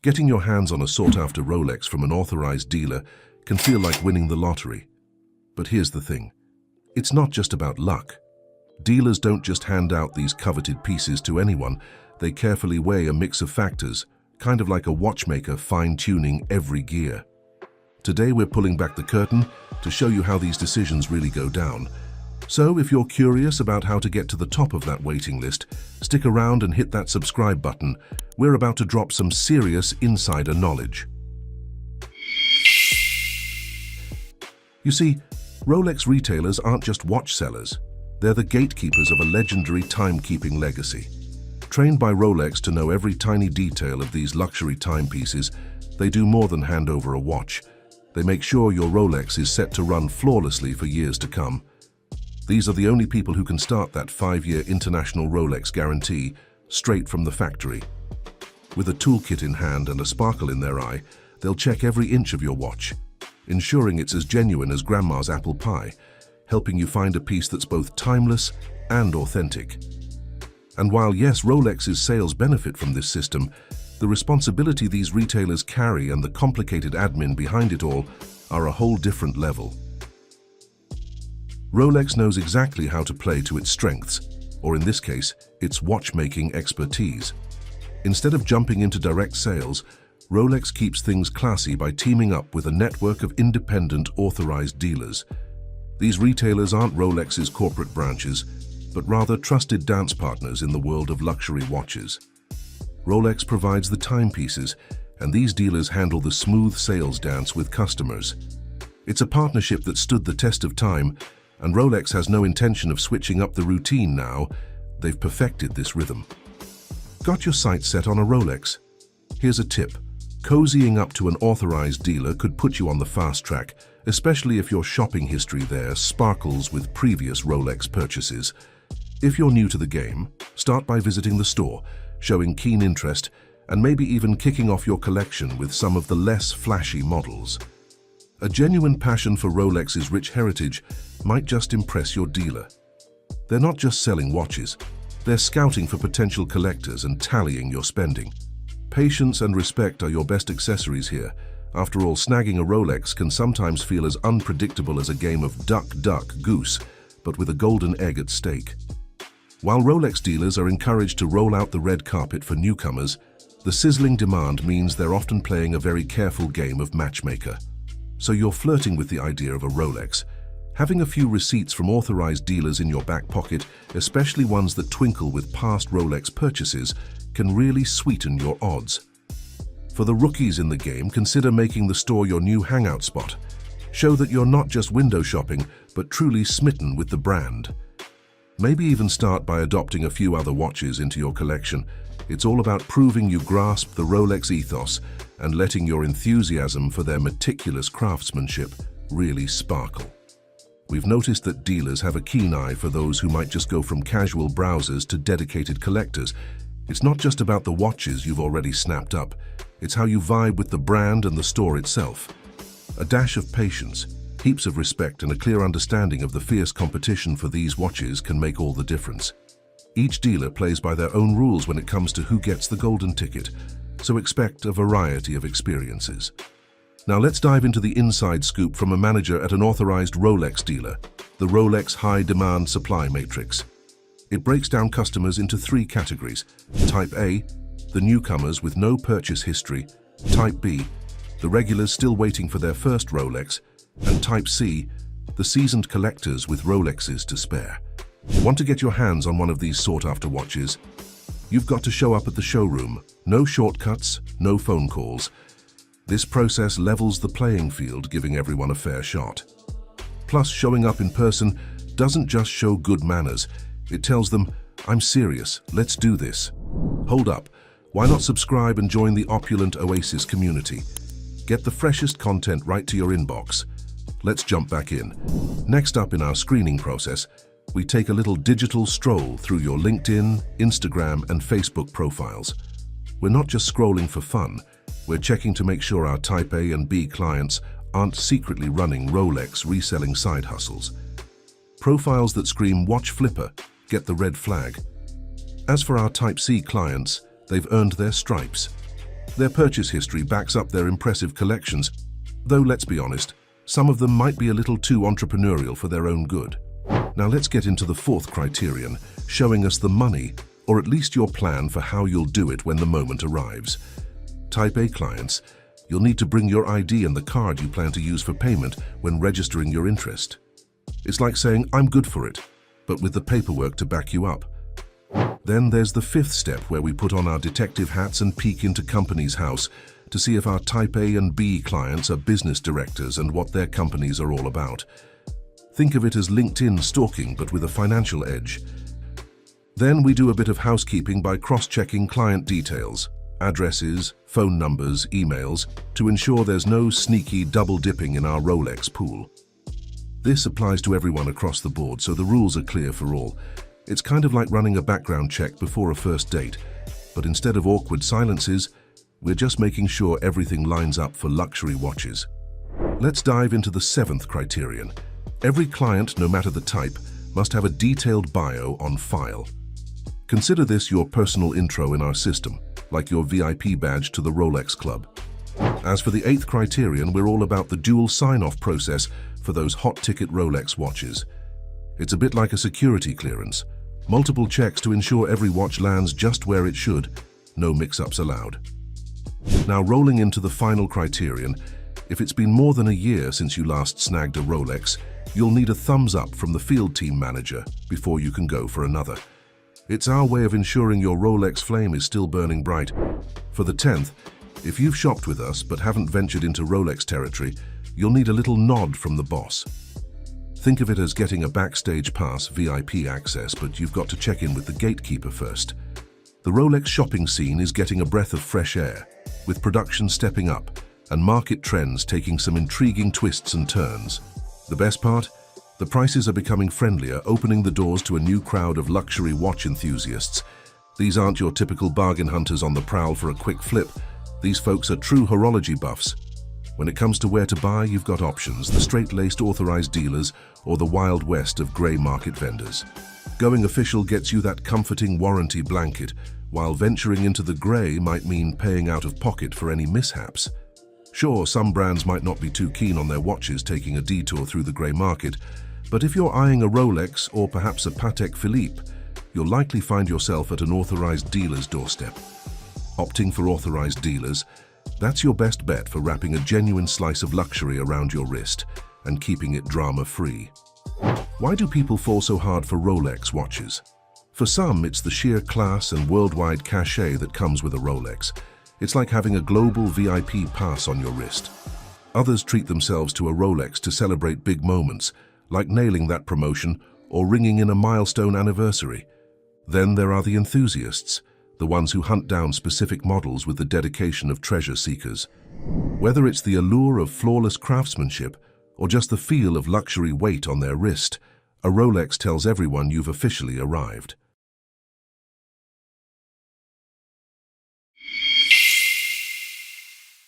Getting your hands on a sought-after Rolex from an authorized dealer can feel like winning the lottery. But here's the thing. It's not just about luck. Dealers don't just hand out these coveted pieces to anyone. They carefully weigh a mix of factors, kind of like a watchmaker fine-tuning every gear. Today we're pulling back the curtain to show you how these decisions really go down. So if you're curious about how to get to the top of that waiting list, stick around and hit that subscribe button. We're about to drop some serious insider knowledge. You see, Rolex retailers aren't just watch sellers. They're the gatekeepers of a legendary timekeeping legacy. Trained by Rolex to know every tiny detail of these luxury timepieces, they do more than hand over a watch. They make sure your Rolex is set to run flawlessly for years to come. These are the only people who can start that 5-year international Rolex guarantee straight from the factory. With a toolkit in hand and a sparkle in their eye, they'll check every inch of your watch, ensuring it's as genuine as grandma's apple pie, helping you find a piece that's both timeless and authentic. And while yes, Rolex's sales benefit from this system, the responsibility these retailers carry and the complicated admin behind it all are a whole different level. Rolex knows exactly how to play to its strengths, or in this case, its watchmaking expertise. Instead of jumping into direct sales, Rolex keeps things classy by teaming up with a network of independent authorized dealers. These retailers aren't Rolex's corporate branches, but rather trusted dance partners in the world of luxury watches. Rolex provides the timepieces, and these dealers handle the smooth sales dance with customers. It's a partnership that stood the test of time, and Rolex has no intention of switching up the routine now. They've perfected this rhythm. Got your sights set on a Rolex? Here's a tip. Cozying up to an authorized dealer could put you on the fast track, especially if your shopping history there sparkles with previous Rolex purchases. If you're new to the game, start by visiting the store, showing keen interest, and maybe even kicking off your collection with some of the less flashy models. A genuine passion for Rolex's rich heritage might just impress your dealer. They're not just selling watches, they're scouting for potential collectors and tallying your spending. Patience and respect are your best accessories here. After all, snagging a Rolex can sometimes feel as unpredictable as a game of duck, duck, goose, but with a golden egg at stake. While Rolex dealers are encouraged to roll out the red carpet for newcomers, the sizzling demand means they're often playing a very careful game of matchmaker. So you're flirting with the idea of a Rolex. Having a few receipts from authorized dealers in your back pocket, especially ones that twinkle with past Rolex purchases, can really sweeten your odds. For the rookies in the game, consider making the store your new hangout spot. Show that you're not just window shopping, but truly smitten with the brand. Maybe even start by adopting a few other watches into your collection. It's all about proving you grasp the Rolex ethos and letting your enthusiasm for their meticulous craftsmanship really sparkle. We've noticed that dealers have a keen eye for those who might just go from casual browsers to dedicated collectors. It's not just about the watches you've already snapped up, it's how you vibe with the brand and the store itself. A dash of patience, heaps of respect, and a clear understanding of the fierce competition for these watches can make all the difference. Each dealer plays by their own rules when it comes to who gets the golden ticket, so expect a variety of experiences. Now let's dive into the inside scoop from a manager at an authorized Rolex dealer, the Rolex High Demand Supply Matrix. It breaks down customers into 3 categories. Type A, the newcomers with no purchase history. Type B, the regulars still waiting for their first Rolex. And Type C, the seasoned collectors with Rolexes to spare. Want to get your hands on one of these sought-after watches? You've got to show up at the showroom. No shortcuts, no phone calls. This process levels the playing field, giving everyone a fair shot. Plus, showing up in person doesn't just show good manners. It tells them, I'm serious, let's do this. Hold up, why not subscribe and join the opulent Oasis community? Get the freshest content right to your inbox. Let's jump back in. Next up in our screening process, we take a little digital stroll through your LinkedIn, Instagram, and Facebook profiles. We're not just scrolling for fun, we're checking to make sure our Type A and B clients aren't secretly running Rolex reselling side hustles. Profiles that scream watch flipper get the red flag. As for our Type C clients, they've earned their stripes. Their purchase history backs up their impressive collections, though let's be honest, some of them might be a little too entrepreneurial for their own good. Now let's get into the fourth criterion, showing us the money, or at least your plan for how you'll do it when the moment arrives. Type A clients, you'll need to bring your ID and the card you plan to use for payment when registering your interest. It's like saying, I'm good for it, but with the paperwork to back you up. Then there's the fifth step where we put on our detective hats and peek into company's house to see if our Type A and B clients are business directors and what their companies are all about. Think of it as LinkedIn stalking, but with a financial edge. Then we do a bit of housekeeping by cross-checking client details, addresses, phone numbers, emails, to ensure there's no sneaky double-dipping in our Rolex pool. This applies to everyone across the board, so the rules are clear for all. It's kind of like running a background check before a first date, but instead of awkward silences, we're just making sure everything lines up for luxury watches. Let's dive into the seventh criterion. Every client, no matter the type, must have a detailed bio on file. Consider this your personal intro in our system, like your VIP badge to the Rolex Club. As for the eighth criterion, we're all about the dual sign-off process for those hot-ticket Rolex watches. It's a bit like a security clearance. Multiple checks to ensure every watch lands just where it should. No mix-ups allowed. Now, rolling into the final criterion, if it's been more than a year since you last snagged a Rolex, you'll need a thumbs up from the field team manager before you can go for another. It's our way of ensuring your Rolex flame is still burning bright. For the 10th, if you've shopped with us but haven't ventured into Rolex territory, you'll need a little nod from the boss. Think of it as getting a backstage pass, VIP access, but you've got to check in with the gatekeeper first. The Rolex shopping scene is getting a breath of fresh air, with production stepping up and market trends taking some intriguing twists and turns. The best part? The prices are becoming friendlier, opening the doors to a new crowd of luxury watch enthusiasts. These aren't your typical bargain hunters on the prowl for a quick flip. These folks are true horology buffs. When it comes to where to buy, you've got options: the straight-laced authorized dealers or the wild west of grey market vendors. Going official gets you that comforting warranty blanket, while venturing into the grey might mean paying out of pocket for any mishaps. Sure, some brands might not be too keen on their watches taking a detour through the grey market, but if you're eyeing a Rolex or perhaps a Patek Philippe, you'll likely find yourself at an authorized dealer's doorstep. Opting for authorized dealers, that's your best bet for wrapping a genuine slice of luxury around your wrist and keeping it drama-free. Why do people fall so hard for Rolex watches? For some, it's the sheer class and worldwide cachet that comes with a Rolex. It's like having a global VIP pass on your wrist. Others treat themselves to a Rolex to celebrate big moments, like nailing that promotion or ringing in a milestone anniversary. Then there are the enthusiasts, the ones who hunt down specific models with the dedication of treasure seekers. Whether it's the allure of flawless craftsmanship or just the feel of luxury weight on their wrist, a Rolex tells everyone you've officially arrived.